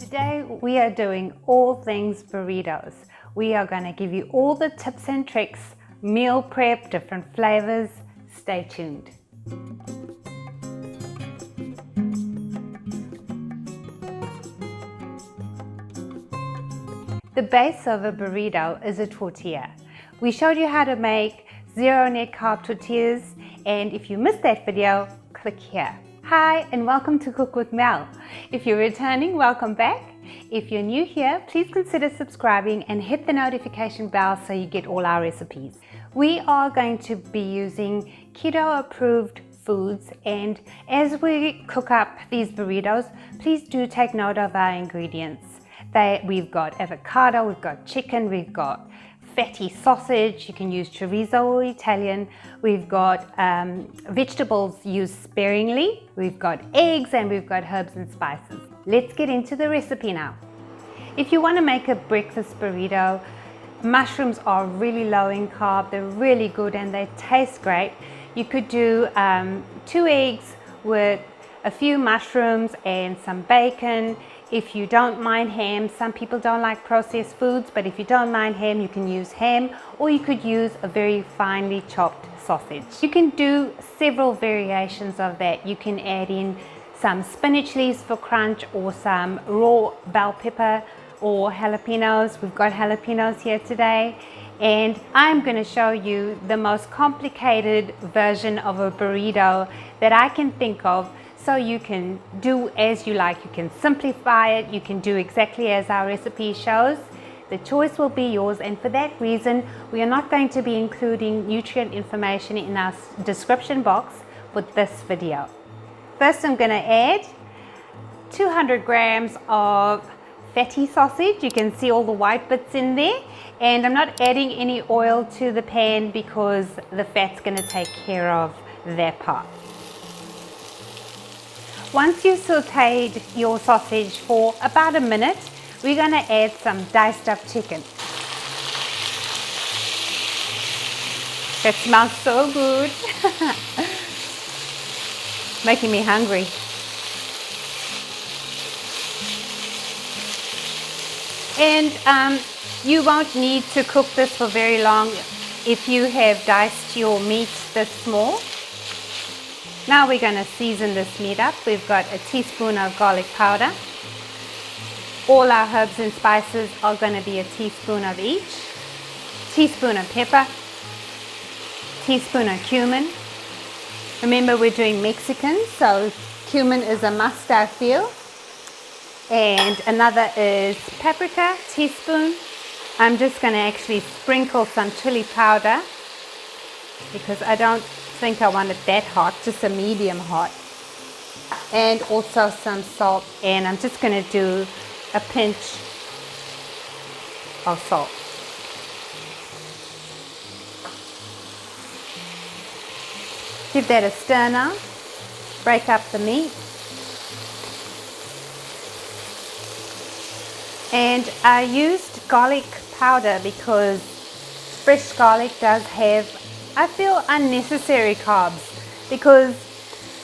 Today we are doing all things burritos. We are going to give you all the tips and tricks, meal prep, different flavors. Stay tuned. The base of a burrito is a tortilla. We showed you how to make zero net carb tortillas, and if you missed that video, click here. Hi and welcome to Cook with Mel. If you're returning, welcome back. If you're new here, please consider subscribing and hit the notification bell so you get all our recipes. We are going to be using keto approved foods, and as we cook up these burritos, please do take note of our ingredients. We've got avocado, we've got chicken, we've got fatty sausage, you can use chorizo or Italian, we've got vegetables used sparingly, we've got eggs, and we've got herbs and spices. Let's get into the recipe now. If you want to make a breakfast burrito, mushrooms are really low in carb, they're really good and they taste great. You could do 2 eggs with a few mushrooms and some bacon. If you don't mind ham, some people don't like processed foods, but if you don't mind ham, you can use ham, or you could use a very finely chopped sausage. You can do several variations of that. You can add in some spinach leaves for crunch, or some raw bell pepper or jalapenos. We've got jalapenos here today, and I'm going to show you the most complicated version of a burrito that I can think of. So you can do as you like, you can simplify it, you can do exactly as our recipe shows. The choice will be yours, and for that reason we are not going to be including nutrient information in our description box for this video. First I'm going to add 200 grams of fatty sausage. You can see all the white bits in there, and I'm not adding any oil to the pan because the fat's going to take care of that part. Once you've sauteed your sausage for about a minute, we're going to add some diced up chicken. That smells so good. Making me hungry. And you won't need to cook this for very long if you have diced your meat this small. Now we're going to season this meat up. We've got a teaspoon of garlic powder. All our herbs and spices are going to be a teaspoon of each. Teaspoon of pepper. Teaspoon of cumin. Remember, we're doing Mexican, so cumin is a must, I feel. And another is paprika, teaspoon. I'm just going to actually sprinkle some chili powder because I don't think I want it that hot, just a medium hot. And also some salt, and I'm just going to do a pinch of salt. Give that a stir now. Break up the meat. And I used garlic powder because fresh garlic does have, I feel, unnecessary carbs, because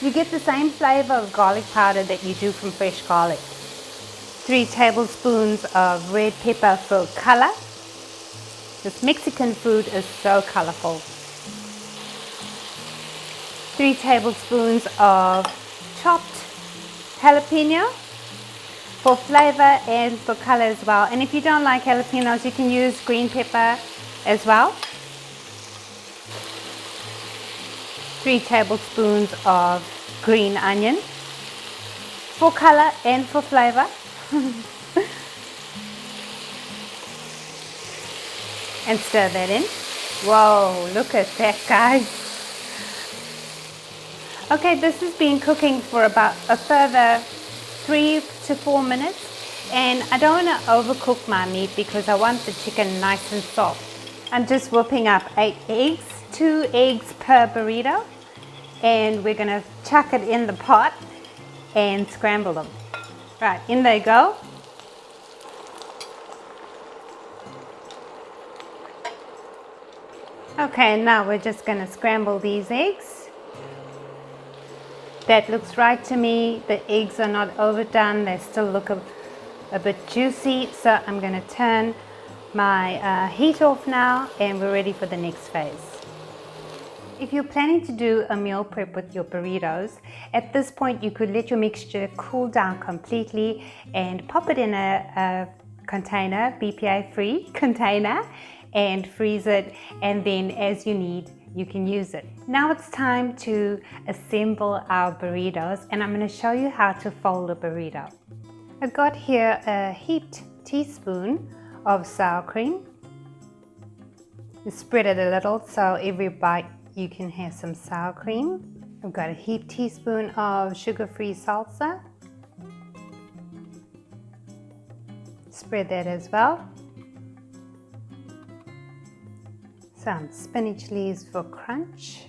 you get the same flavor of garlic powder that you do from fresh garlic. 3 tablespoons of red pepper for color. This Mexican food is so colorful. 3 tablespoons of chopped jalapeno for flavor and for color as well. And if you don't like jalapenos, you can use green pepper as well. 3 tablespoons of green onion for color and for flavor. And stir that in. Whoa, look at that, guys. Okay, this has been cooking for about a further 3 to 4 minutes, and I don't want to overcook my meat because I want the chicken nice and soft. I'm just whipping up 8 eggs, 2 eggs per burrito, and we're going to chuck it in the pot and scramble them. Right, in they go. Okay, now we're just going to scramble these eggs. That looks right to me. The eggs are not overdone. They still look a bit juicy. So I'm going to turn my heat off now, and we're ready for the next phase. If you're planning to do a meal prep with your burritos, at this point you could let your mixture cool down completely and pop it in a container, BPA free container, and freeze it, and then as you need you can use it. Now it's time to assemble our burritos, and I'm going to show you how to fold a burrito. I've got here a heaped teaspoon of sour cream. You spread it a little so every bite you can have some sour cream. I've got a heaped teaspoon of sugar-free salsa. Spread that as well. Some spinach leaves for crunch.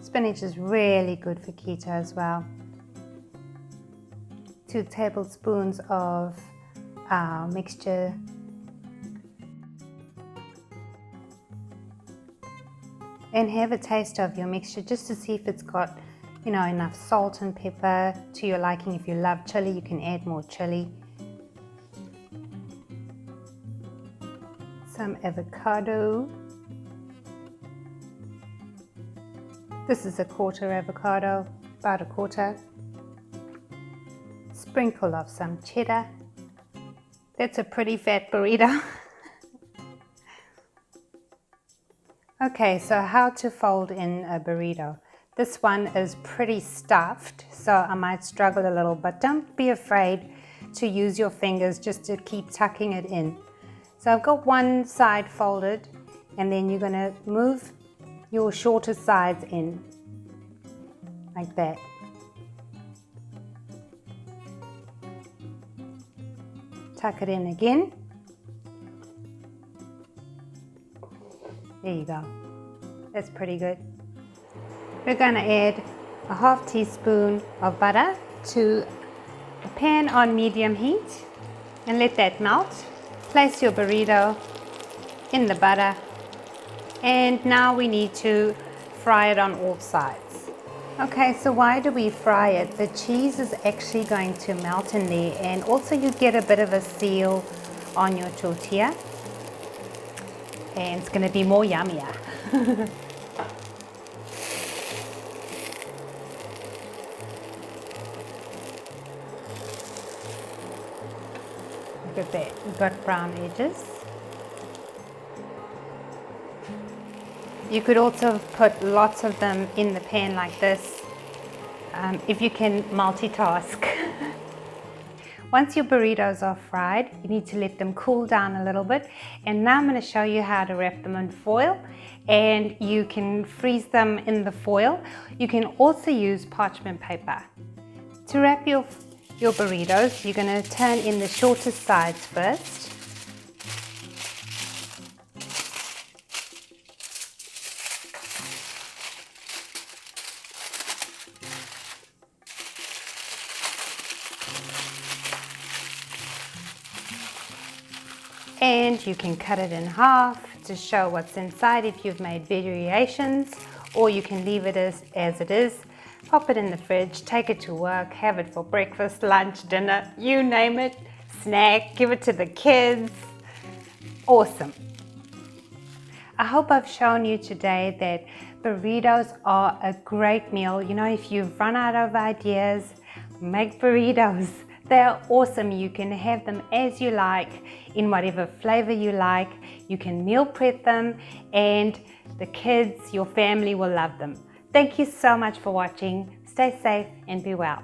Spinach is really good for keto as well. 2 tablespoons of our mixture. And have a taste of your mixture just to see if it's got, enough salt and pepper to your liking. If you love chili, you can add more chili. Some avocado. This is a quarter avocado, about a quarter. Sprinkle of some cheddar. That's a pretty fat burrito. Okay, so how to fold in a burrito. This one is pretty stuffed, so I might struggle a little, but don't be afraid to use your fingers just to keep tucking it in. So I've got one side folded, and then you're going to move your shorter sides in, like that. Tuck it in again. There you go. That's pretty good. We're going to add a half teaspoon of butter to a pan on medium heat and let that melt. Place your burrito in the butter, and now we need to fry it on all sides. Okay, so why do we fry it? The cheese is actually going to melt in there, and also you get a bit of a seal on your tortilla. And it's going to be more yummier. Look at that, we've got brown edges. You could also put lots of them in the pan like this, if you can multitask. Once your burritos are fried, you need to let them cool down a little bit. And now I'm going to show you how to wrap them in foil. And you can freeze them in the foil. You can also use parchment paper. To wrap your burritos, you're going to turn in the shortest sides first. And you can cut it in half to show what's inside if you've made variations, or you can leave it as it is. Pop it in the fridge, take it to work, have it for breakfast, lunch, dinner, you name it, snack, give it to the kids. Awesome. I hope I've shown you today that burritos are a great meal. If you've run out of ideas, make burritos. They're awesome. You can have them as you like, in whatever flavor you like. You can meal prep them, and the kids, your family will love them. Thank you so much for watching. Stay safe and be well.